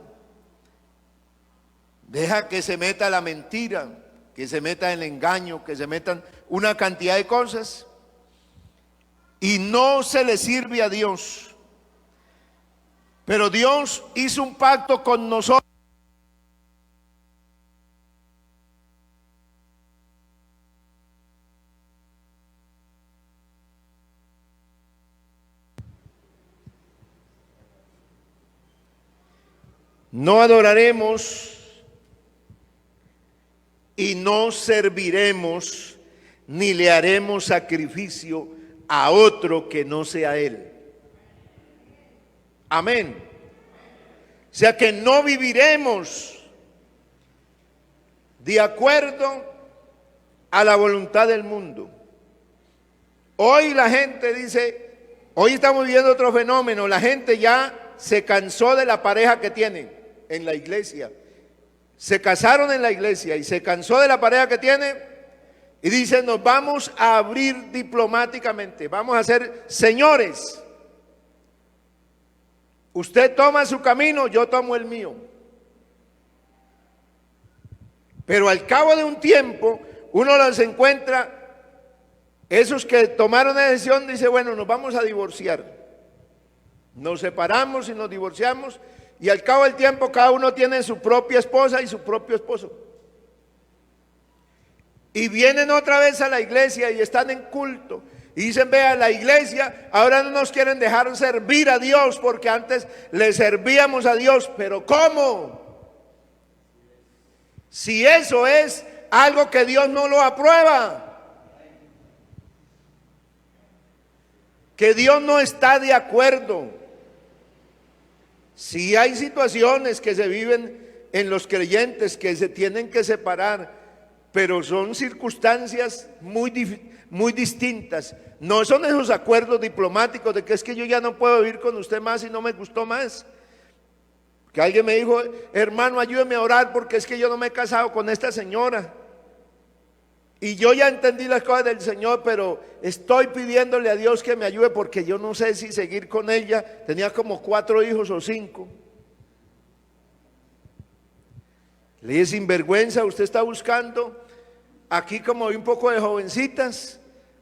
B: Deja que se meta la mentira, que se meta el engaño, que se metan una cantidad de cosas. Y no se le sirve a Dios. Pero Dios hizo un pacto con nosotros. No adoraremos y no serviremos ni le haremos sacrificio a otro que no sea Él. Amén. O sea que no viviremos de acuerdo a la voluntad del mundo. Hoy la gente dice, hoy estamos viviendo otro fenómeno, la gente ya se cansó de la pareja que tiene en la iglesia. Se casaron en la iglesia y se cansó de la pareja que tiene y dice, nos vamos a abrir diplomáticamente, vamos a ser señores. Usted toma su camino, yo tomo el mío. Pero al cabo de un tiempo, uno los encuentra, esos que tomaron la decisión, dice, bueno, nos vamos a divorciar. Nos separamos y nos divorciamos. Y al cabo del tiempo cada uno tiene su propia esposa y su propio esposo. Y vienen otra vez a la iglesia y están en culto. Y dicen, vea, la iglesia ahora no nos quieren dejar servir a Dios porque antes le servíamos a Dios. Pero ¿cómo? Si eso es algo que Dios no lo aprueba. Que Dios no está de acuerdo. Si hay situaciones que se viven en los creyentes que se tienen que separar, pero son circunstancias muy distintas. No son esos acuerdos diplomáticos de que es que yo ya no puedo vivir con usted más y no me gustó más. Que alguien me dijo, hermano, ayúdeme a orar porque es que yo no me he casado con esta señora. Y yo ya entendí las cosas del Señor, pero estoy pidiéndole a Dios que me ayude porque yo no sé si seguir con ella. Tenía como 4 hijos o 5. Le dije, sinvergüenza, usted está buscando aquí como un poco de jovencitas,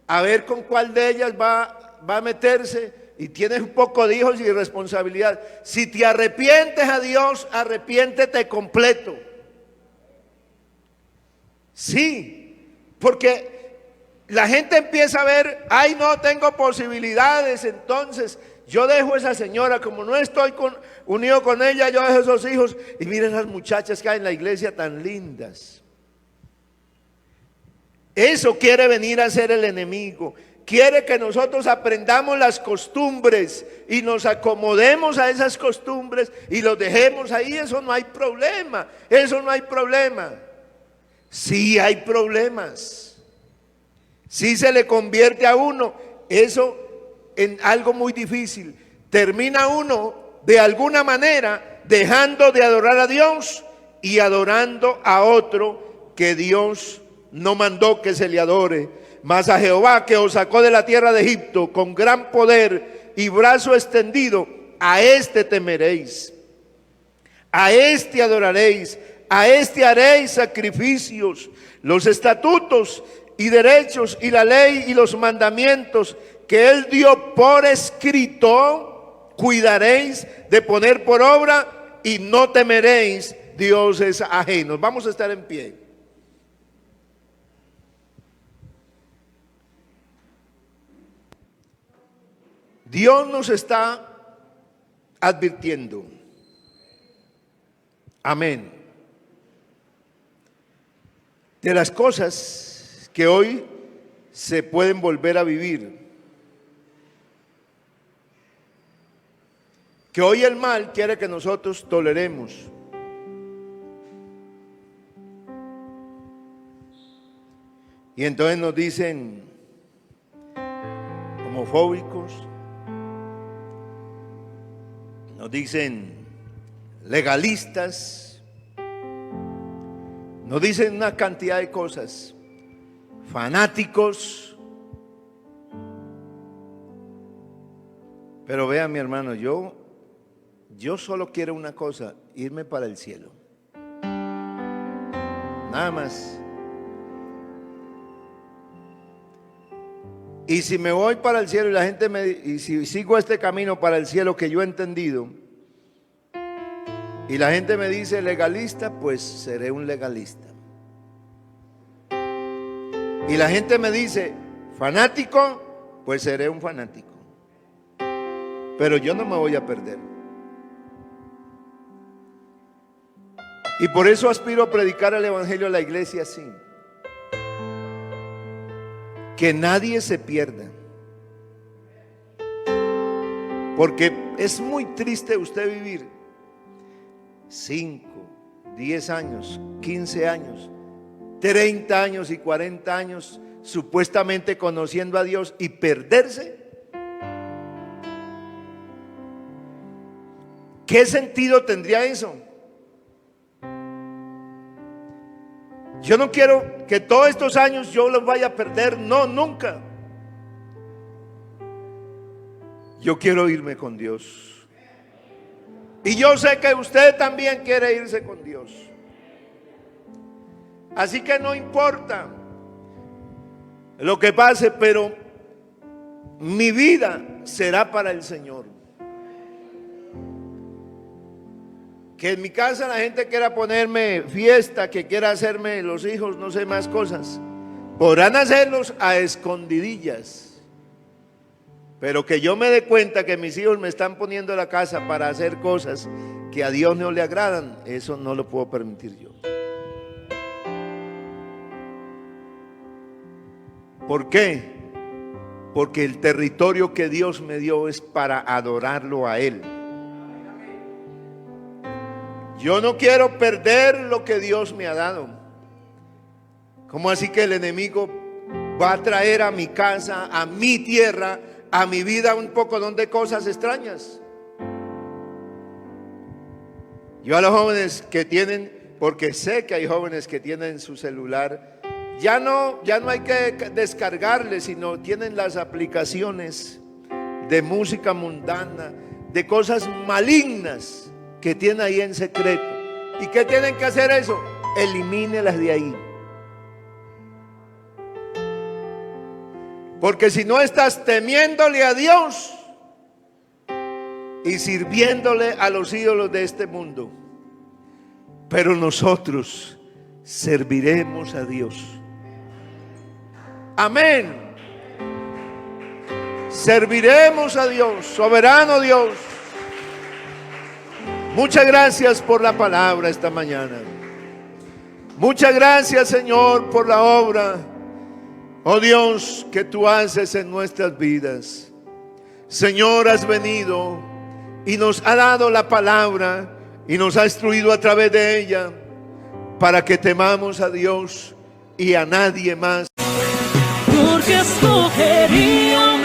B: a ver con cuál de ellas va a meterse, y tienes un poco de hijos y responsabilidad. Si te arrepientes a Dios, arrepiéntete completo. Sí. Porque la gente empieza a ver, ay, no tengo posibilidades, entonces yo dejo a esa señora, como no estoy unido con ella, yo dejo a esos hijos. Y miren las muchachas que hay en la iglesia tan lindas. Eso quiere venir a ser el enemigo. Quiere que nosotros aprendamos las costumbres y nos acomodemos a esas costumbres y los dejemos ahí. Eso no hay problema, eso no hay problema. Sí hay problemas. Si se le convierte a uno eso en algo muy difícil, termina uno de alguna manera dejando de adorar a Dios y adorando a otro que Dios no mandó que se le adore. Mas a Jehová, que os sacó de la tierra de Egipto con gran poder y brazo extendido, a este temeréis, a este adoraréis, a este haréis sacrificios. Los estatutos y derechos y la ley y los mandamientos que Él dio por escrito, cuidaréis de poner por obra, y no temeréis dioses ajenos. Vamos a estar en pie. Dios nos está advirtiendo. Amén. De las cosas que hoy se pueden volver a vivir. Que hoy el mal quiere que nosotros toleremos. Y entonces nos dicen homofóbicos, nos dicen legalistas, nos dicen una cantidad de cosas, fanáticos. Pero vea, mi hermano, yo solo quiero una cosa: irme para el cielo. Nada más. Y si me voy para el cielo y la gente y si sigo este camino para el cielo que yo he entendido, y la gente me dice legalista, pues seré un legalista. Y la gente me dice fanático, pues seré un fanático. Pero yo no me voy a perder. Y por eso aspiro a predicar el evangelio a la iglesia así: que nadie se pierda. Porque es muy triste usted vivir 5, 10 años, 15 años, 30 años y 40 años supuestamente conociendo a Dios y perderse. ¿Qué sentido tendría eso? Yo no quiero que todos estos años yo los vaya a perder, no, nunca. Yo quiero irme con Dios. Y yo sé que usted también quiere irse con Dios. Así que no importa lo que pase, pero mi vida será para el Señor. Que en mi casa la gente quiera ponerme fiesta, que quiera hacerme los hijos, no sé más cosas, podrán hacerlos a escondidillas. Pero que yo me dé cuenta que mis hijos me están poniendo la casa para hacer cosas que a Dios no le agradan, eso no lo puedo permitir yo. ¿Por qué? Porque el territorio que Dios me dio es para adorarlo a Él. Yo no quiero perder lo que Dios me ha dado. ¿Cómo así que el enemigo va a traer a mi casa, a mi tierra, a mi vida un poco de cosas extrañas? Yo a los jóvenes que tienen, porque sé que hay jóvenes que tienen su celular, ya no hay que descargarle, sino tienen las aplicaciones de música mundana, de cosas malignas que tiene ahí en secreto. ¿Y qué tienen que hacer eso? Elimínelas de ahí. Porque si no estás temiéndole a Dios y sirviéndole a los ídolos de este mundo. Pero nosotros serviremos a Dios. Amén. Serviremos a Dios, soberano Dios. Muchas gracias por la palabra esta mañana. Muchas gracias, Señor, por la obra, oh Dios, que tú haces en nuestras vidas. Señor, has venido y nos ha dado la palabra y nos ha instruido a través de ella para que temamos a Dios y a nadie más.
A: Porque que escogería